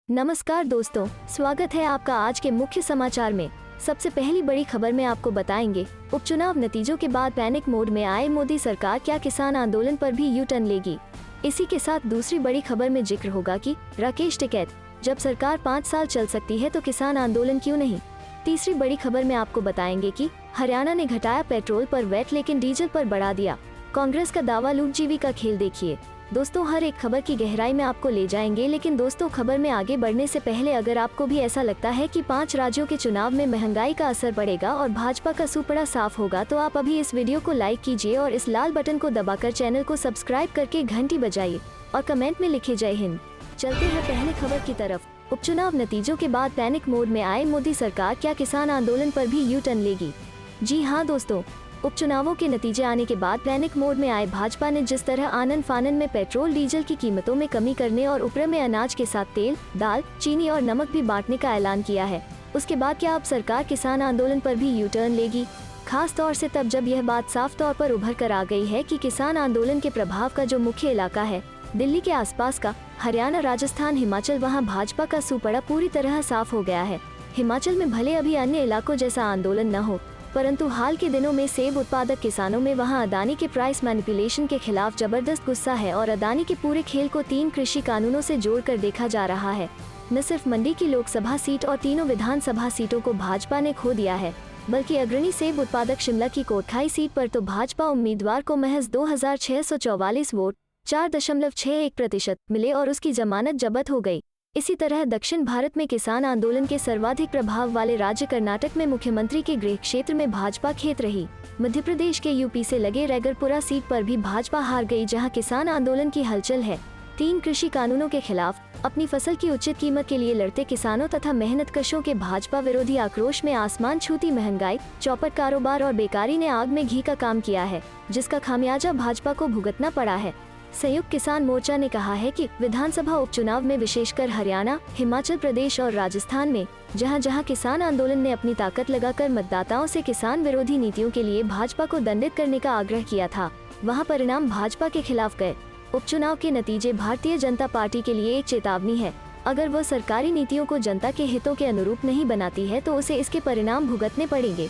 नमस्कार दोस्तों, स्वागत है आपका आज के मुख्य समाचार में। सबसे पहली बड़ी खबर में आपको बताएंगे, उपचुनाव नतीजों के बाद पैनिक मोड में आए मोदी सरकार क्या किसान आंदोलन पर भी यू टर्न लेगी। इसी के साथ दूसरी बड़ी खबर में जिक्र होगा कि राकेश टिकैत, जब सरकार 5 साल चल सकती है तो किसान आंदोलन क्यों नहीं। तीसरी बड़ी खबर में आपको बताएंगे कि हरियाणा ने घटाया पेट्रोल पर वैट लेकिन डीजल पर बढ़ा दिया। कांग्रेस का दावा लूटजीवी का खेल देखिए। दोस्तों, हर एक खबर की गहराई में आपको ले जाएंगे, लेकिन दोस्तों खबर में आगे बढ़ने से पहले अगर आपको भी ऐसा लगता है कि 5 राज्यों के चुनाव में महंगाई का असर पड़ेगा और भाजपा का सुपड़ा साफ होगा तो आप अभी इस वीडियो को लाइक कीजिए और इस लाल बटन को दबाकर चैनल को सब्सक्राइब करके घंटी बजाइए और कमेंट में लिखे जय हिंद। चलते हैं पहले खबर की तरफ। उपचुनाव नतीजों के बाद पैनिक मोड में आए मोदी सरकार क्या किसान आंदोलन पर भी यू टर्न लेगी। जी हाँ दोस्तों, उपचुनावों के नतीजे आने के बाद पैनिक मोड में आए भाजपा ने जिस तरह आनन फानन में पेट्रोल डीजल की कीमतों में कमी करने और ऊपर में अनाज के साथ तेल, दाल, चीनी और नमक भी बांटने का ऐलान किया है, उसके बाद क्या अब सरकार किसान आंदोलन पर भी यू टर्न लेगी। खास तौर से तब जब यह बात साफ तौर पर उभर कर आ गई है कि किसान आंदोलन के प्रभाव का जो मुख्य इलाका है दिल्ली के आसपास का हरियाणा, राजस्थान, हिमाचल, वहाँ भाजपा का सुपड़ा पूरी तरह साफ हो गया है। हिमाचल में भले अभी अन्य इलाकों जैसा आंदोलन न हो, परंतु हाल के दिनों में सेब उत्पादक किसानों में वहां अदानी के प्राइस मैनिपुलेशन के खिलाफ जबरदस्त गुस्सा है और अदानी के पूरे खेल को 3 कृषि कानूनों से जोड़कर देखा जा रहा है। न सिर्फ मंडी की लोकसभा सीट और तीनों विधानसभा सीटों को भाजपा ने खो दिया है, बल्कि अग्रणी सेब उत्पादक शिमला की कोटखाई सीट पर तो भाजपा उम्मीदवार को महज 2644 वोट 4.61% मिले और उसकी जमानत जब्त हो गई। इसी तरह दक्षिण भारत में किसान आंदोलन के सर्वाधिक प्रभाव वाले राज्य कर्नाटक में मुख्यमंत्री के गृह क्षेत्र में भाजपा खेत रही। मध्य प्रदेश के यूपी से लगे रैगरपुरा सीट पर भी भाजपा हार गई, जहां किसान आंदोलन की हलचल है। 3 कृषि कानूनों के खिलाफ अपनी फसल की उचित कीमत के लिए लड़ते किसानों तथा मेहनतकशों के भाजपा विरोधी आक्रोश में आसमान छूती महंगाई, चौपट कारोबार और बेकारी ने आग में घी का काम किया है, जिसका खामियाजा भाजपा को भुगतना पड़ा है। संयुक्त किसान मोर्चा ने कहा है कि विधानसभा उपचुनाव में विशेषकर हरियाणा, हिमाचल प्रदेश और राजस्थान में जहां जहां किसान आंदोलन ने अपनी ताकत लगाकर मतदाताओं से किसान विरोधी नीतियों के लिए भाजपा को दंडित करने का आग्रह किया था, वहां परिणाम भाजपा के खिलाफ गए। उपचुनाव के नतीजे भारतीय जनता पार्टी के लिए एक चेतावनी है। अगर वह सरकारी नीतियों को जनता के हितों के अनुरूप नहीं बनाती है तो उसे इसके परिणाम भुगतने पड़ेंगे।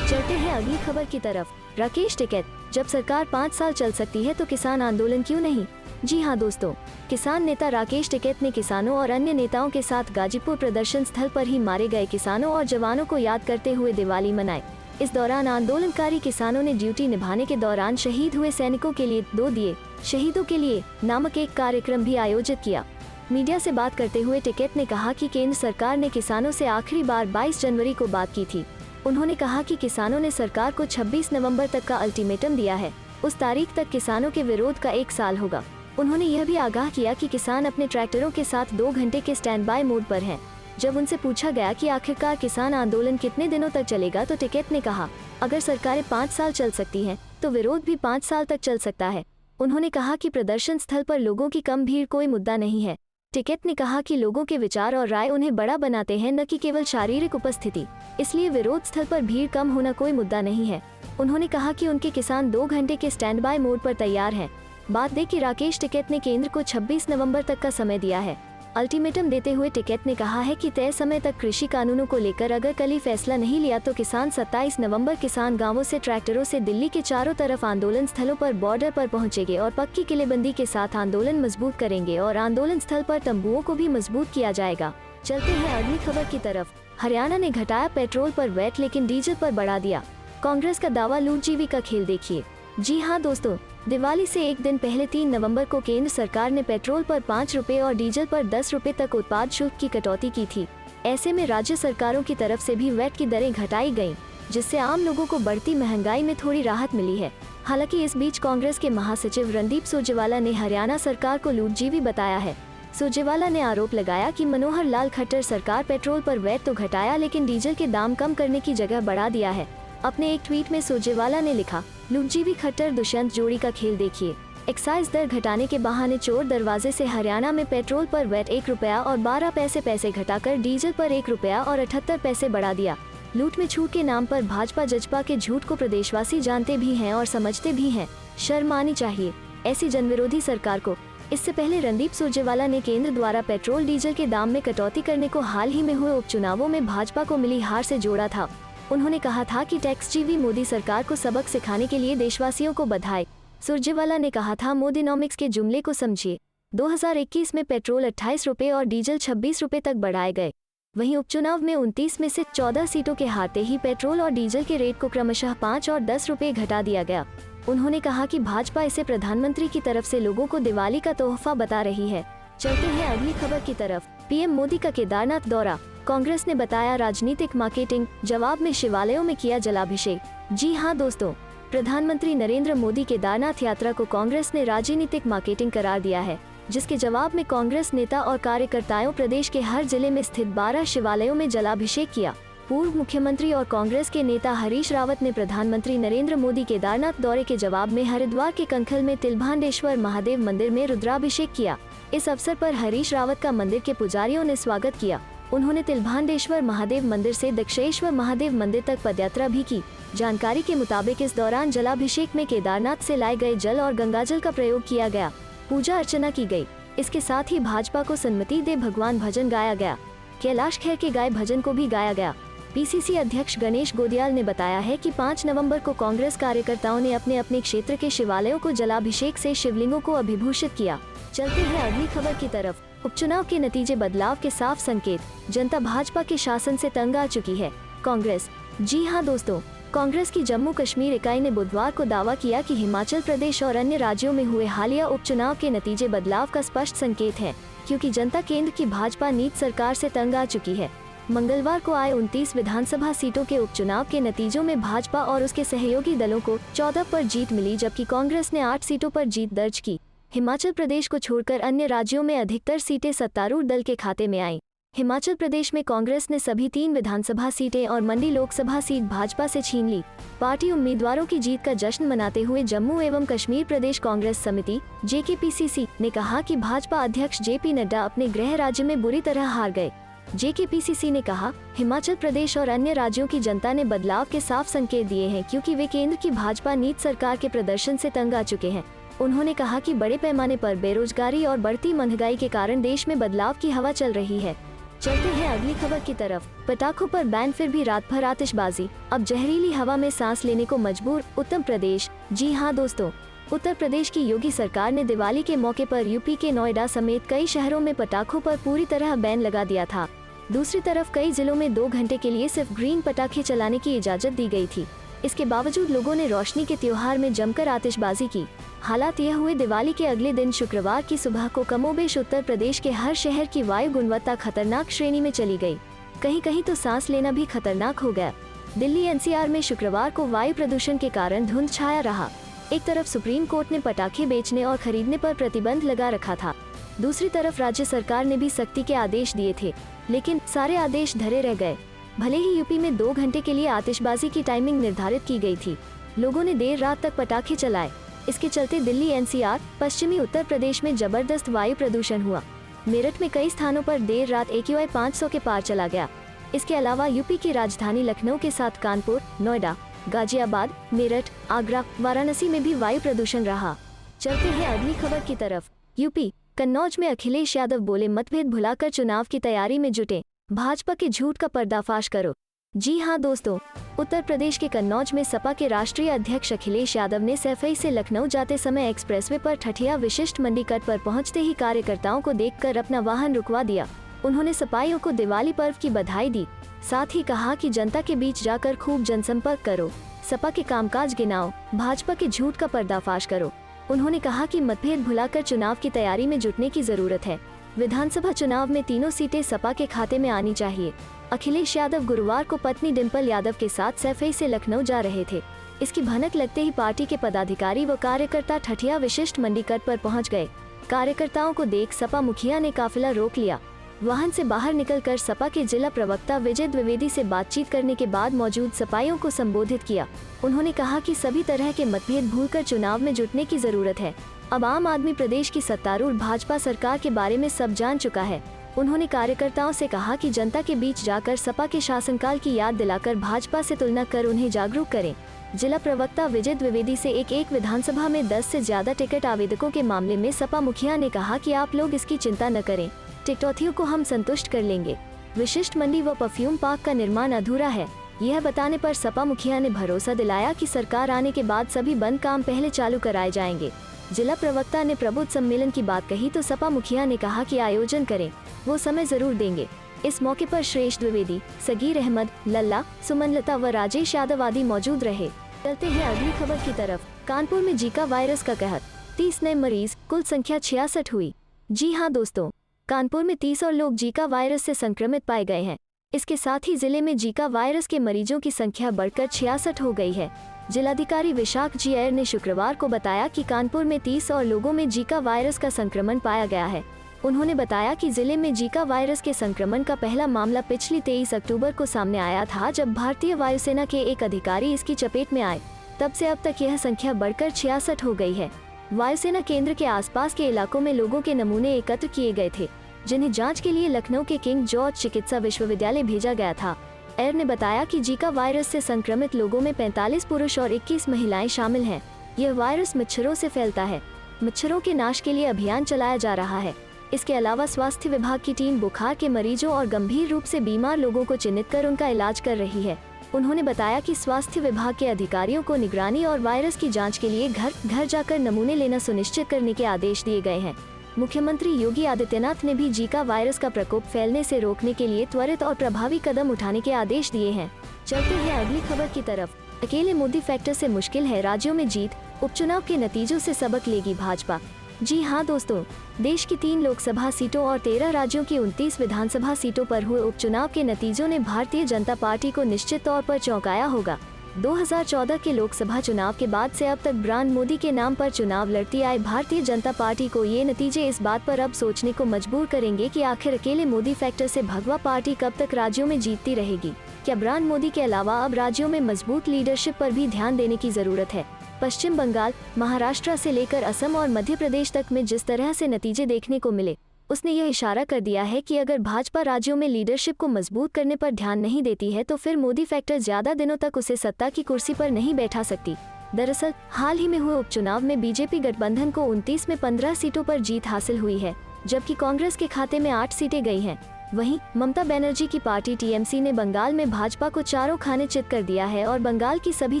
चलते हैं अगली खबर की तरफ। राकेश टिकैत, जब सरकार 5 साल चल सकती है तो किसान आंदोलन क्यों नहीं। जी हाँ दोस्तों, किसान नेता राकेश टिकैत ने किसानों और अन्य नेताओं के साथ गाजीपुर प्रदर्शन स्थल पर ही मारे गए किसानों और जवानों को याद करते हुए दिवाली मनाई। इस दौरान आंदोलनकारी किसानों ने ड्यूटी निभाने के दौरान शहीद हुए सैनिकों के लिए 2 दिए शहीदों के लिए नामक एक कार्यक्रम भी आयोजित किया। मीडिया से बात करते हुए टिकैत ने कहा कि केंद्र सरकार ने किसानों से आखिरी बार 22 जनवरी को बात की थी। उन्होंने कहा कि किसानों ने सरकार को 26 नवंबर तक का अल्टीमेटम दिया है, उस तारीख तक किसानों के विरोध का 1 साल होगा। उन्होंने यह भी आगाह किया कि किसान अपने ट्रैक्टरों के साथ 2 घंटे के स्टैंड बाय मोड पर हैं। जब उनसे पूछा गया कि आखिरकार किसान आंदोलन कितने दिनों तक चलेगा तो टिकैत ने कहा, अगर सरकारें 5 साल चल सकती हैं तो विरोध भी 5 साल तक चल सकता है। उन्होंने कहा कि प्रदर्शन स्थल पर लोगों की कम भीड़ कोई मुद्दा नहीं है। टिकैत ने कहा कि लोगों के विचार और राय उन्हें बड़ा बनाते हैं, न कि केवल शारीरिक उपस्थिति, इसलिए विरोध स्थल पर भीड़ कम होना कोई मुद्दा नहीं है। उन्होंने कहा कि उनके किसान 2 घंटे के स्टैंड बाय मोड पर तैयार हैं। बात दें कि राकेश टिकैत ने केंद्र को 26 नवंबर तक का समय दिया है। अल्टीमेटम देते हुए टिकैत ने कहा है कि तय समय तक कृषि कानूनों को लेकर अगर कल ही फैसला नहीं लिया तो किसान 27 नवंबर किसान गांवों से ट्रैक्टरों से दिल्ली के चारों तरफ आंदोलन स्थलों पर बॉर्डर पर पहुंचेंगे और पक्की किलेबंदी के साथ आंदोलन मजबूत करेंगे और आंदोलन स्थल पर तंबुओं को भी मजबूत किया जाएगा। चलते हैं अगली खबर की तरफ। हरियाणा ने घटाया पेट्रोल पर वैट लेकिन डीजल पर बढ़ा दिया। कांग्रेस का दावा लूटजीवी का खेल देखिए। जी हाँ दोस्तों, दिवाली से एक दिन पहले 3 नवंबर को केंद्र सरकार ने पेट्रोल पर 5 रुपए और डीजल पर 10 रुपए तक उत्पाद शुल्क की कटौती की थी। ऐसे में राज्य सरकारों की तरफ से भी वैट की दरें घटाई गईं, जिससे आम लोगों को बढ़ती महंगाई में थोड़ी राहत मिली है। हालांकि इस बीच कांग्रेस के महासचिव रणदीप सुरजेवाला ने हरियाणा सरकार को लूटजीवी बताया है। सुरजेवाला ने आरोप लगाया कि मनोहर लाल खट्टर सरकार पेट्रोल पर वैट तो घटाया लेकिन डीजल के दाम कम करने की जगह बढ़ा दिया है। अपने एक ट्वीट में सुरजेवाला ने लिखा, लूटजीवी खट्टर दुष्यंत जोड़ी का खेल देखिए। एक्साइज दर घटाने के बहाने चोर दरवाजे से हरियाणा में पेट्रोल पर वैट 1 रुपया और 12 पैसे घटाकर डीजल पर 1 रुपया और 78 पैसे बढ़ा दिया। लूट में छूट के नाम पर भाजपा जजपा के झूठ को प्रदेशवासी जानते भी हैं और समझते भी हैं। शर्म आनी चाहिए ऐसी जनविरोधी सरकार को। इससे पहले रणदीप सुरजेवाला ने केंद्र द्वारा पेट्रोल डीजल के दाम में कटौती करने को हाल ही में हुए उपचुनावों में भाजपा को मिली हार से जोड़ा था। उन्होंने कहा था कि टैक्स जीवी मोदी सरकार को सबक सिखाने के लिए देशवासियों को बधाई। सुरजेवाला ने कहा था, मोदीनॉमिक्स के जुमले को समझिए। 2021 में पेट्रोल 28 रुपये और डीजल 26 रुपये तक बढ़ाए गए। वहीं उपचुनाव में 29 में से 14 सीटों के हारते ही पेट्रोल और डीजल के रेट को क्रमशः 5 और 10 रुपये घटा दिया गया। उन्होंने कहा कि भाजपा इसे प्रधानमंत्री की तरफ से लोगों को दिवाली का तोहफा बता रही है। चलते हैं अगली खबर की तरफ। पीएम मोदी का केदारनाथ दौरा, कांग्रेस ने बताया राजनीतिक मार्केटिंग, जवाब में शिवालयों में किया जलाभिषेक। जी हां दोस्तों, प्रधानमंत्री नरेंद्र मोदी केदारनाथ यात्रा को कांग्रेस ने राजनीतिक मार्केटिंग करार दिया है, जिसके जवाब में कांग्रेस नेता और कार्यकर्ताओं प्रदेश के हर जिले में स्थित 12 शिवालयों में जलाभिषेक किया। पूर्व मुख्यमंत्री और कांग्रेस के नेता हरीश रावत ने प्रधानमंत्री नरेंद्र मोदी केदारनाथ दौरे के जवाब में हरिद्वार के कंखल में तिलभांडेश्वर महादेव मंदिर में रुद्राभिषेक किया। इस अवसर पर हरीश रावत का मंदिर के पुजारियों ने स्वागत किया। उन्होंने तिलभांडेश्वर महादेव मंदिर से दक्षेश्वर महादेव मंदिर तक पदयात्रा भी की। जानकारी के मुताबिक इस दौरान जलाभिषेक में केदारनाथ से लाए गए जल और गंगाजल का प्रयोग किया गया, पूजा अर्चना की गई। इसके साथ ही भाजपा को सन्मति दे भगवान भजन गाया गया। कैलाश खेर के गाय भजन को भी गाया गया। पीसीसी अध्यक्ष गणेश गोदियाल ने बताया है कि 5 नवंबर को कांग्रेस कार्यकर्ताओं ने अपने अपने क्षेत्र के शिवालयों को जलाभिषेक से शिवलिंगों को अभिभूषित किया। चलते हैं अगली खबर की तरफ। उपचुनाव के नतीजे बदलाव के साफ संकेत, जनता भाजपा के शासन से तंग आ चुकी है। कांग्रेस, जी हां दोस्तों, कांग्रेस की जम्मू कश्मीर इकाई ने बुधवार को दावा किया कि हिमाचल प्रदेश और अन्य राज्यों में हुए हालिया उपचुनाव के नतीजे बदलाव का स्पष्ट संकेत है, क्योंकि जनता केंद्र की भाजपा नीति सरकार से तंग आ चुकी है। मंगलवार को आए 29 विधानसभा सीटों के उपचुनाव के नतीजों में भाजपा और उसके सहयोगी दलों को 14 पर जीत मिली, जबकि कांग्रेस ने 8 सीटों पर जीत दर्ज की। हिमाचल प्रदेश को छोड़कर अन्य राज्यों में अधिकतर सीटें सत्तारूढ़ दल के खाते में आईं। हिमाचल प्रदेश में कांग्रेस ने सभी 3 विधानसभा सीटें और मंडी लोकसभा सीट भाजपा से छीन ली। पार्टी उम्मीदवारों की जीत का जश्न मनाते हुए जम्मू एवं कश्मीर प्रदेश कांग्रेस समिति (जेकेपीसीसी) ने कहा कि भाजपा अध्यक्ष जेपी नड्डा अपने गृह राज्य में बुरी तरह हार गए। जेकेपीसीसी ने कहा, हिमाचल प्रदेश और अन्य राज्यों की जनता ने बदलाव के साफ संकेत दिए हैं, क्योंकि वे केंद्र की भाजपा नीति सरकार के प्रदर्शन से तंग आ चुके हैं। उन्होंने कहा कि बड़े पैमाने पर बेरोजगारी और बढ़ती महंगाई के कारण देश में बदलाव की हवा चल रही है। चलते हैं अगली खबर की तरफ। पटाखों पर बैन, फिर भी रात भर आतिशबाजी, अब जहरीली हवा में सांस लेने को मजबूर उत्तर प्रदेश। जी हां दोस्तों, उत्तर प्रदेश की योगी सरकार ने दिवाली के मौके पर यूपी के नोएडा समेत कई शहरों में पटाखों पर पूरी तरह बैन लगा दिया था। दूसरी तरफ कई जिलों में 2 घंटे के लिए सिर्फ ग्रीन पटाखे चलाने की इजाजत दी गई थी। इसके बावजूद लोगों ने रोशनी के त्योहार में जमकर आतिशबाजी की। हालात यह हुए दिवाली के अगले दिन शुक्रवार की सुबह को कमोबेश उत्तर प्रदेश के हर शहर की वायु गुणवत्ता खतरनाक श्रेणी में चली गई। कहीं कहीं तो सांस लेना भी खतरनाक हो गया। दिल्ली एनसीआर में शुक्रवार को वायु प्रदूषण के कारण धुंध छाया रहा। एक तरफ सुप्रीम कोर्ट ने पटाखे बेचने और खरीदने पर प्रतिबंध लगा रखा था, दूसरी तरफ राज्य सरकार ने भी सख्ती के आदेश दिए थे, लेकिन सारे आदेश धरे रह गए। भले ही यूपी में 2 घंटे के लिए आतिशबाजी की टाइमिंग निर्धारित की गई थी, लोगों ने देर रात तक पटाखे चलाए। इसके चलते दिल्ली एनसीआर, पश्चिमी उत्तर प्रदेश में जबरदस्त वायु प्रदूषण हुआ। मेरठ में कई स्थानों पर देर रात AQI 500 के पार चला गया। इसके अलावा यूपी की राजधानी लखनऊ के साथ कानपुर, नोएडा, गाजियाबाद, मेरठ, आगरा, वाराणसी में भी वायु प्रदूषण रहा। चलते हैं अगली खबर की तरफ। यूपी कन्नौज में अखिलेश यादव बोले, मतभेद भुलाकर चुनाव की तैयारी में जुटे, भाजपा के झूठ का पर्दाफाश करो। जी हां दोस्तों, उत्तर प्रदेश के कन्नौज में सपा के राष्ट्रीय अध्यक्ष अखिलेश यादव ने सैफई से लखनऊ जाते समय एक्सप्रेसवे पर ठठिया विशिष्ट मंडी कट पर पहुंचते ही कार्यकर्ताओं को देखकर अपना वाहन रुकवा दिया। उन्होंने सपाइयों को दिवाली पर्व की बधाई दी, साथ ही कहा कि जनता के बीच जाकर खूब जनसंपर्क करो, सपा के कामकाज गिनाओ, भाजपा के झूठ का पर्दाफाश करो। उन्होंने कहा कि मतभेद भुलाकर चुनाव की तैयारी में जुटने की जरूरत है। विधानसभा चुनाव में तीनों सीटें सपा के खाते में आनी चाहिए। अखिलेश यादव गुरुवार को पत्नी डिम्पल यादव के साथ सैफई से लखनऊ जा रहे थे। इसकी भनक लगते ही पार्टी के पदाधिकारी व कार्यकर्ता ठठिया विशिष्ट मंडी कट पर पहुंच गए। कार्यकर्ताओं को देख सपा मुखिया ने काफिला रोक लिया। वाहन से बाहर निकलकर सपा के जिला प्रवक्ता विजय द्विवेदी से बातचीत करने के बाद मौजूद सपाइयों को संबोधित किया। उन्होंने कहा कि सभी तरह के मतभेद भूलकर चुनाव में जुटने की जरूरत है। अब आम आदमी प्रदेश की सत्तारूढ़ भाजपा सरकार के बारे में सब जान चुका है। उन्होंने कार्यकर्ताओं से कहा कि जनता के बीच जाकर सपा के शासनकाल की याद दिलाकर भाजपा से तुलना कर उन्हें जागरूक करें। जिला प्रवक्ता विजय द्विवेदी से एक विधानसभा में 10 से ज्यादा टिकट आवेदकों के मामले में सपा मुखिया ने कहा कि आप लोग इसकी चिंता न करें, टिकटौथियों को हम संतुष्ट कर लेंगे। विशिष्ट मंडी व परफ्यूम पार्क का निर्माण अधूरा है, यह बताने पर सपा मुखिया ने भरोसा दिलाया कि सरकार आने के बाद सभी बंद काम पहले चालू कराए जाएंगे। जिला प्रवक्ता ने प्रबुद्ध सम्मेलन की बात कही तो सपा मुखिया ने कहा कि आयोजन करें, वो समय जरूर देंगे। इस मौके पर श्रेष्ठ द्विवेदी, सगीर अहमद, लल्ला, सुमनलता व राजेश यादव आदि मौजूद रहे। चलते हैं अगली खबर की तरफ। कानपुर में जीका वायरस का कहर, 30 नए मरीज, कुल संख्या 66 हुई। जी हां दोस्तों, कानपुर में 30 और लोग जीका वायरस से संक्रमित पाए गए हैं। इसके साथ ही जिले में जीका वायरस के मरीजों की संख्या बढ़कर 66 हो गई है। जिलाधिकारी विशाख जी अय्यर ने शुक्रवार को बताया कि कानपुर में 30 और लोगों में जीका वायरस का संक्रमण पाया गया है। उन्होंने बताया कि जिले में जीका वायरस के संक्रमण का पहला मामला पिछली 23 अक्टूबर को सामने आया था, जब भारतीय वायुसेना के एक अधिकारी इसकी चपेट में आए। तब से अब तक यह संख्या बढ़कर 66 हो गई है। वायुसेना केंद्र के आसपास के इलाकों में लोगों के नमूने एकत्र किए गए थे, जिन्हें जांच के लिए लखनऊ के किंग जॉर्ज चिकित्सा विश्वविद्यालय भेजा गया था। एयर ने बताया कि जीका वायरस से संक्रमित लोगों में 45 पुरुष और 21 महिलाएं शामिल हैं। यह वायरस मच्छरों से फैलता है। मच्छरों के नाश के लिए अभियान चलाया जा रहा है। इसके अलावा स्वास्थ्य विभाग की टीम बुखार के मरीजों और गंभीर रूप से बीमार लोगों को चिन्हित कर उनका इलाज कर रही है। उन्होंने बताया कि स्वास्थ्य विभाग के अधिकारियों को निगरानी और वायरस की जाँच के लिए घर घर जाकर नमूने लेना सुनिश्चित करने के आदेश दिए गए हैं। मुख्यमंत्री योगी आदित्यनाथ ने भी जीका वायरस का प्रकोप फैलने से रोकने के लिए त्वरित और प्रभावी कदम उठाने के आदेश दिए हैं। चलते हैं अगली खबर की तरफ। अकेले मोदी फैक्टर से मुश्किल है राज्यों में जीत, उपचुनाव के नतीजों से सबक लेगी भाजपा। जी हां दोस्तों, देश की 3 लोकसभा सीटों और 13 राज्यों की 29 विधानसभा सीटों पर हुए उपचुनाव के नतीजों ने भारतीय जनता पार्टी को निश्चित तौर पर चौंकाया होगा। 2014 के लोकसभा चुनाव के बाद से अब तक ब्रांड मोदी के नाम पर चुनाव लड़ती आई भारतीय जनता पार्टी को ये नतीजे इस बात पर अब सोचने को मजबूर करेंगे कि आखिर अकेले मोदी फैक्टर से भगवा पार्टी कब तक राज्यों में जीतती रहेगी। क्या ब्रांड मोदी के अलावा अब राज्यों में मजबूत लीडरशिप पर भी ध्यान देने की जरूरत है। पश्चिम बंगाल, महाराष्ट्र से लेकर असम और मध्य प्रदेश तक में जिस तरह से नतीजे देखने को मिले, उसने यह इशारा कर दिया है कि अगर भाजपा राज्यों में लीडरशिप को मजबूत करने पर ध्यान नहीं देती है तो फिर मोदी फैक्टर ज्यादा दिनों तक उसे सत्ता की कुर्सी पर नहीं बैठा सकती। दरअसल हाल ही में हुए उपचुनाव में बीजेपी गठबंधन को 29 में 15 सीटों पर जीत हासिल हुई है, जबकि कांग्रेस के खाते में 8 सीटें गई हैं। वहीं ममता बनर्जी की पार्टी टीएमसी ने बंगाल में भाजपा को चारों खाने चित कर दिया है और बंगाल की सभी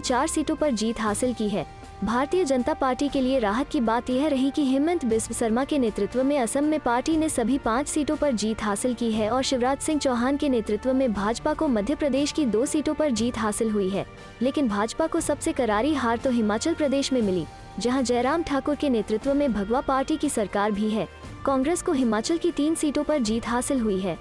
4 सीटों पर जीत हासिल की है। भारतीय जनता पार्टी के लिए राहत की बात यह रही कि हेमंत बिस्व शर्मा के नेतृत्व में असम में पार्टी ने सभी 5 सीटों पर जीत हासिल की है और शिवराज सिंह चौहान के नेतृत्व में भाजपा को मध्य प्रदेश की 2 सीटों पर जीत हासिल हुई है। लेकिन भाजपा को सबसे करारी हार तो हिमाचल प्रदेश में मिली, जहां जयराम ठाकुर के नेतृत्व में भगवा पार्टी की सरकार भी है। कांग्रेस को हिमाचल की 3 सीटों पर जीत हासिल हुई है।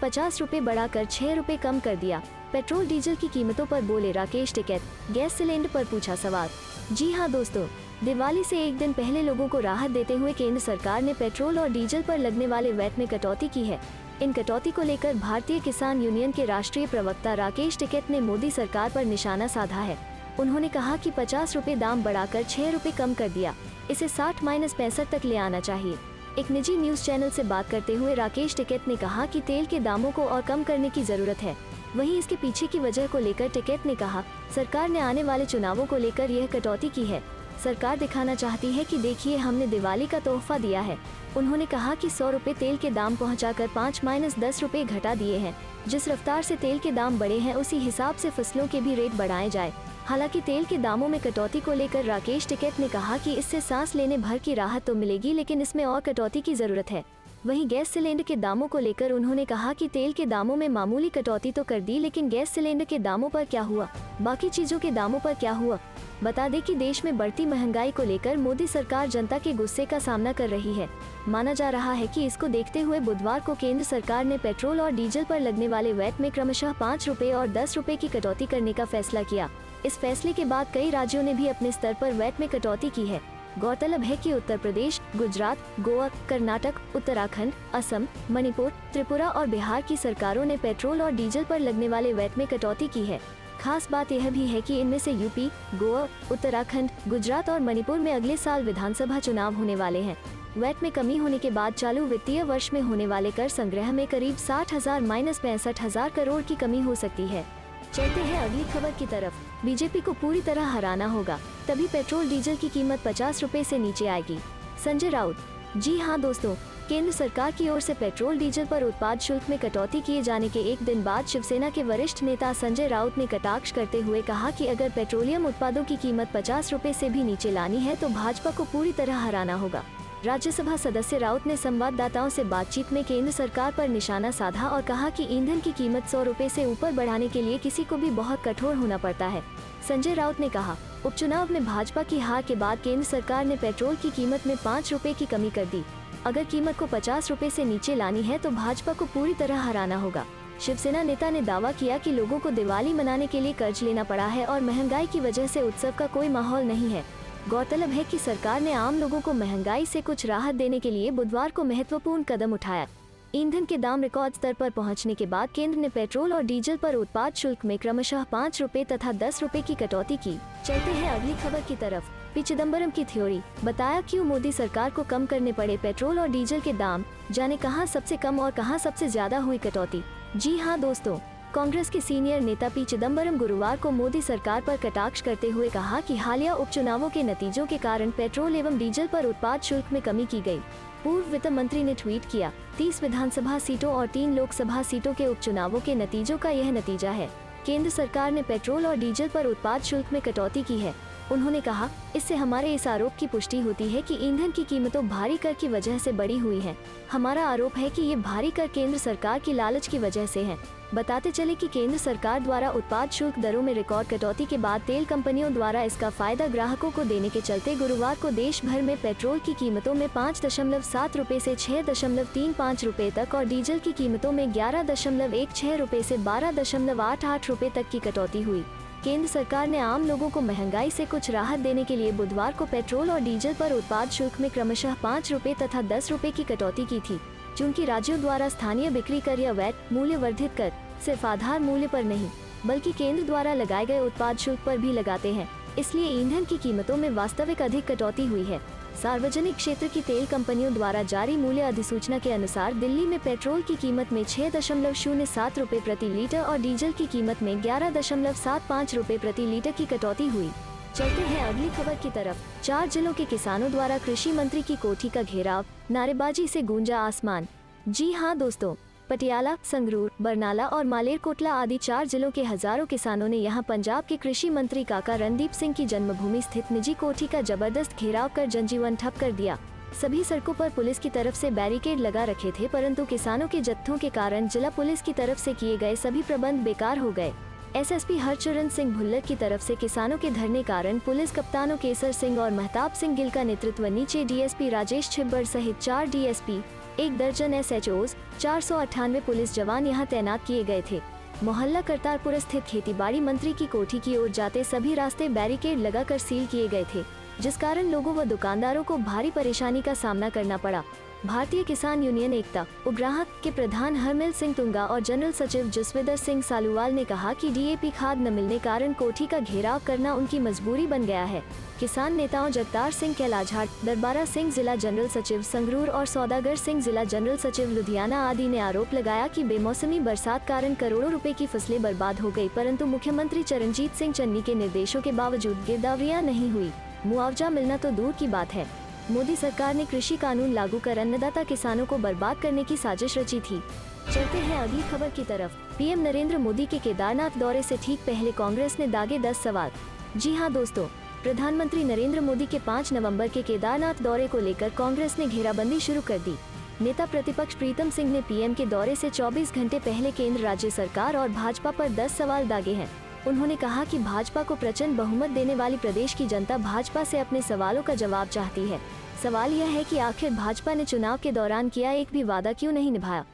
50 रुपए बढ़ाकर 6 रुपए कम कर दिया, पेट्रोल डीजल की कीमतों पर बोले राकेश टिकैत, गैस सिलेंडर पर पूछा सवाल। जी हां दोस्तों, दिवाली से एक दिन पहले लोगों को राहत देते हुए केंद्र सरकार ने पेट्रोल और डीजल पर लगने वाले वैट में कटौती की है। इन कटौती को लेकर भारतीय किसान यूनियन के राष्ट्रीय प्रवक्ता राकेश टिकैत ने मोदी सरकार पर निशाना साधा है। उन्होंने कहा कि 50 रुपए दाम बढ़ाकर 6 रुपए कम कर दिया, इसे 60-65 तक ले आना चाहिए। एक निजी न्यूज चैनल से बात करते हुए राकेश टिकैत ने कहा कि तेल के दामों को और कम करने की जरूरत है। वहीं इसके पीछे की वजह को लेकर टिकैत ने कहा, सरकार ने आने वाले चुनावों को लेकर यह कटौती की है। सरकार दिखाना चाहती है कि देखिए हमने दिवाली का तोहफा दिया है। उन्होंने कहा कि 100 रुपए तेल के दाम पहुंचाकर 5-10 रुपए घटा दिए हैं। जिस रफ्तार से तेल के दाम बढ़े हैं उसी हिसाब से फसलों के भी रेट बढ़ाए जाए। हालांकि तेल के दामों में कटौती को लेकर राकेश टिकैत ने कहा कि इससे सांस लेने भर की राहत तो मिलेगी, लेकिन इसमें और कटौती की जरूरत है। वहीं गैस सिलेंडर के दामों को लेकर उन्होंने कहा कि तेल के दामों में मामूली कटौती तो कर दी, लेकिन गैस सिलेंडर के दामों पर क्या हुआ, बाकी चीजों के दामों पर क्या हुआ। बता दें कि देश में बढ़ती महंगाई को लेकर मोदी सरकार जनता के गुस्से का सामना कर रही है। माना जा रहा है कि इसको देखते हुए बुधवार को केंद्र सरकार ने पेट्रोल और डीजल पर लगने वाले वैट में क्रमशः 5 रुपए और 10 रुपए की कटौती करने का फैसला किया। इस फैसले के बाद कई राज्यों ने भी अपने स्तर पर वैट में कटौती की है। गौरतलब है कि उत्तर प्रदेश, गुजरात, गोवा, कर्नाटक, उत्तराखंड, असम, मणिपुर, त्रिपुरा और बिहार की सरकारों ने पेट्रोल और डीजल पर लगने वाले वैट में कटौती की है। खास बात यह भी है कि इनमें से यूपी, गोवा, उत्तराखंड, गुजरात और मणिपुर में अगले साल विधानसभा चुनाव होने वाले हैं। वैट में कमी होने के बाद चालू वित्तीय वर्ष में होने वाले कर संग्रह में करीब 60,000-65,000 करोड़ की कमी हो सकती है। चलते हैं अगली खबर की तरफ। बीजेपी को पूरी तरह हराना होगा, तभी पेट्रोल डीजल की कीमत 50 रुपए से नीचे आएगी। संजय राउत। जी हां दोस्तों, केंद्र सरकार की ओर से पेट्रोल डीजल पर उत्पाद शुल्क में कटौती किए जाने के एक दिन बाद शिवसेना के वरिष्ठ नेता संजय राउत ने कटाक्ष करते हुए कहा कि अगर पेट्रोलियम उत्पादों की कीमत 50 रुपए से भी नीचे लानी है तो भाजपा को पूरी तरह हराना होगा। राज्यसभा सदस्य राउत ने संवाददाताओं से बातचीत में केंद्र सरकार पर निशाना साधा और कहा कि ईंधन की कीमत 100 रुपए से ऊपर बढ़ाने के लिए किसी को भी बहुत कठोर होना पड़ता है। संजय राउत ने कहा, उपचुनाव में भाजपा की हार के बाद केंद्र सरकार ने पेट्रोल की कीमत में 5 रुपए की कमी कर दी। अगर कीमत को 50 रुपए से नीचे लानी है तो भाजपा को पूरी तरह हराना होगा। शिवसेना नेता ने दावा किया कि लोगों को दिवाली मनाने के लिए कर्ज लेना पड़ा है और महंगाई की वजह से उत्सव का कोई माहौल नहीं है। गौरतलब है कि सरकार ने आम लोगों को महंगाई से कुछ राहत देने के लिए बुधवार को महत्वपूर्ण कदम उठाया। ईंधन के दाम रिकॉर्ड स्तर पर पहुंचने के बाद केंद्र ने पेट्रोल और डीजल पर उत्पाद शुल्क में क्रमशः 5 रुपए तथा 10 रुपए की कटौती की। चलते हैं अगली खबर की तरफ। पी चिदम्बरम की थ्योरी, बताया क्यों मोदी सरकार को कम करने पड़े पेट्रोल और डीजल के दाम, जाने कहां सबसे कम और कहां सबसे ज्यादा हुई कटौती। जी हां दोस्तों, कांग्रेस के सीनियर नेता पी चिदम्बरम गुरुवार को मोदी सरकार पर कटाक्ष करते हुए कहा कि हालिया उपचुनावों के नतीजों के कारण पेट्रोल एवं डीजल पर उत्पाद शुल्क में कमी की गई। पूर्व वित्त मंत्री ने ट्वीट किया, 30 विधानसभा सीटों और 3 लोकसभा सीटों के उपचुनावों के नतीजों का यह नतीजा है। केंद्र सरकार ने पेट्रोल और डीजल पर उत्पाद शुल्क में कटौती की है। उन्होंने कहा, इससे हमारे इस आरोप की पुष्टि होती है कि ईंधन की कीमतों भारी कर की वजह से बढ़ी हुई है। हमारा आरोप है कि ये भारी कर केंद्र सरकार की लालच की वजह से है। बताते चले कि केंद्र सरकार द्वारा उत्पाद शुल्क दरों में रिकॉर्ड कटौती के बाद तेल कंपनियों द्वारा इसका फायदा ग्राहकों को देने के चलते गुरुवार को देश भर में पेट्रोल की कीमतों में 5.7 रुपए से 6.35 रुपए तक और डीजल की कीमतों में 11.16 रुपए से 12.88 रुपए तक की कटौती हुई। केंद्र सरकार ने आम लोगों को महंगाई से कुछ राहत देने के लिए बुधवार को पेट्रोल और डीजल पर उत्पाद शुल्क में क्रमशः 5 रुपए तथा 10 रुपए की कटौती की थी। चूँकि राज्यों द्वारा स्थानीय बिक्री कर या वैट मूल्य वर्धित कर सिर्फ आधार मूल्य पर नहीं बल्कि केंद्र द्वारा लगाए गए उत्पाद शुल्क पर भी लगाते हैं, इसलिए ईंधन की कीमतों में वास्तविक अधिक कटौती हुई है। सार्वजनिक क्षेत्र की तेल कंपनियों द्वारा जारी मूल्य अधिसूचना के अनुसार दिल्ली में पेट्रोल की कीमत में 6.07 रुपए प्रति लीटर और डीजल की कीमत में 11.75 रुपए प्रति लीटर की कटौती हुई। चलते हैं अगली खबर की तरफ। 4 जिलों के किसानों द्वारा कृषि मंत्री की कोठी का घेराव, नारेबाजी से गूंजा आसमान। जी हां दोस्तों, पटियाला, संगरूर, बरनाला और मालेरकोटला आदि 4 जिलों के हजारों किसानों ने यहां पंजाब के कृषि मंत्री काका रणदीप सिंह की जन्मभूमि स्थित निजी कोठी का जबरदस्त घेराव कर जनजीवन ठप कर दिया। सभी सड़कों पर पुलिस की तरफ से बैरिकेड लगा रखे थे, परंतु किसानों के जत्थों के कारण जिला पुलिस की तरफ से किए गए सभी प्रबंध बेकार हो गए। एसएसपी हरचरण सिंह भुल्लर की तरफ से किसानों के धरने कारण पुलिस कप्तानों केसर सिंह और महताब सिंह गिल का नेतृत्व नीचे डीएसपी राजेश छिब्बर सहित 4 डीएसपी, 1 दर्जन एसएचओज, 498 पुलिस जवान यहां तैनात किए गए थे। मोहल्ला करतारपुर स्थित खेतीबाड़ी मंत्री की कोठी की ओर जाते सभी रास्ते बैरिकेड लगाकर सील किए गए थे, जिस कारण लोगों व दुकानदारों को भारी परेशानी का सामना करना पड़ा। भारतीय किसान यूनियन एकता उपग्राहक के प्रधान हरमिल सिंह तुंगा और जनरल सचिव जसविंदर सिंह सालूवाल ने कहा कि डीएपी खाद न मिलने कारण कोठी का घेराव करना उनकी मजबूरी बन गया है। किसान नेताओं जगतार सिंह कैलाझाट, दरबारा सिंह जिला जनरल सचिव संगरूर और सौदागर सिंह जिला जनरल सचिव लुधियाना आदि ने आरोप लगाया कि बेमौसमी बरसात कारण करोड़ों रुपए की फसलें बर्बाद हो गई, परंतु मुख्यमंत्री चरणजीत सिंह चन्नी के निर्देशों के बावजूद गिरदावरियां नहीं हुई। मुआवजा मिलना तो दूर की बात है। मोदी सरकार ने कृषि कानून लागू कर अन्नदाता किसानों को बर्बाद करने की साजिश रची थी। चलते हैं अगली खबर की तरफ। पीएम नरेंद्र मोदी के केदारनाथ दौरे से ठीक पहले कांग्रेस ने दागे 10 सवाल। जी हां दोस्तों, प्रधानमंत्री नरेंद्र मोदी के 5 नवंबर के केदारनाथ दौरे को लेकर कांग्रेस ने घेराबंदी शुरू कर दी। नेता प्रतिपक्ष प्रीतम सिंह ने पीएम के दौरे से 24 घंटे पहले केंद्र, राज्य सरकार और भाजपा पर 10 सवाल दागे हैं। उन्होंने कहा कि भाजपा को प्रचंड बहुमत देने वाली प्रदेश की जनता भाजपा से अपने सवालों का जवाब चाहती है। सवाल यह है कि आखिर भाजपा ने चुनाव के दौरान किया एक भी वादा क्यों नहीं निभाया।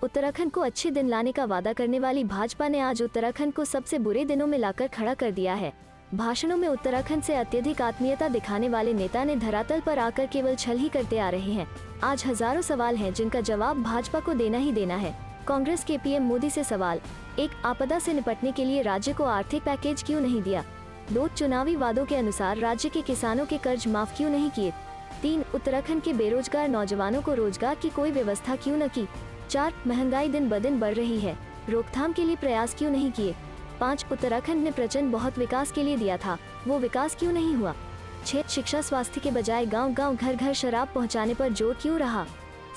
उत्तराखंड को अच्छे दिन लाने का वादा करने वाली भाजपा ने आज उत्तराखंड को सबसे बुरे दिनों में लाकर खड़ा कर दिया है। भाषणों में उत्तराखंड से अत्यधिक आत्मीयता दिखाने वाले नेता ने धरातल पर आकर केवल छल ही करते आ रहे हैं। आज हजारों सवाल हैं जिनका जवाब भाजपा को देना ही देना है। कांग्रेस के पीएम मोदी से सवाल 1, आपदा से निपटने के लिए राज्य को आर्थिक पैकेज क्यों नहीं दिया। 2, चुनावी वादों के अनुसार राज्य के किसानों के कर्ज माफ क्यों नहीं किए। 3, उत्तराखंड के बेरोजगार नौजवानों को रोजगार की कोई व्यवस्था क्यों न की। 4, महंगाई दिन ब दिन बढ़ रही है, रोकथाम के लिए प्रयास क्यों नहीं किए। 5. उत्तराखंड ने प्रचंड बहुत विकास के लिए दिया था, वो विकास क्यों नहीं हुआ? 6. शिक्षा स्वास्थ्य के बजाय गांव-गांव घर-घर शराब पहुंचाने पर जोर क्यों रहा?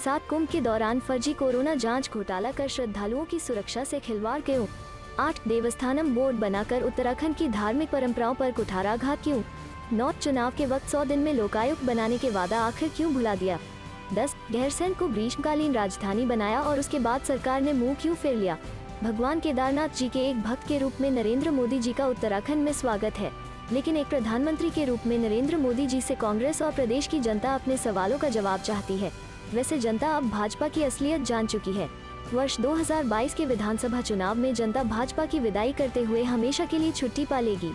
7. कुंभ के दौरान फर्जी कोरोना जांच घोटाला कर श्रद्धालुओं की सुरक्षा से खिलवाड़ क्यों? 8. देवस्थानम बोर्ड बनाकर उत्तराखंड की धार्मिक परंपराओं पर कुठाराघात क्यों? 9. चुनाव के वक्त 100 दिन में लोकायुक्त बनाने के वादा आखिर क्यों भुला दिया? 10. गैरसैंण को ग्रीष्मकालीन राजधानी बनाया और उसके बाद सरकार ने मुंह क्यों फेर लिया? भगवान केदारनाथ जी के एक भक्त के रूप में नरेंद्र मोदी जी का उत्तराखंड में स्वागत है, लेकिन एक प्रधानमंत्री के रूप में नरेंद्र मोदी जी से कांग्रेस और प्रदेश की जनता अपने सवालों का जवाब चाहती है। वैसे जनता अब भाजपा की असलियत जान चुकी है। वर्ष 2022 के विधानसभा चुनाव में जनता भाजपा की विदाई करते हुए हमेशा के लिए छुट्टी पा लेगी।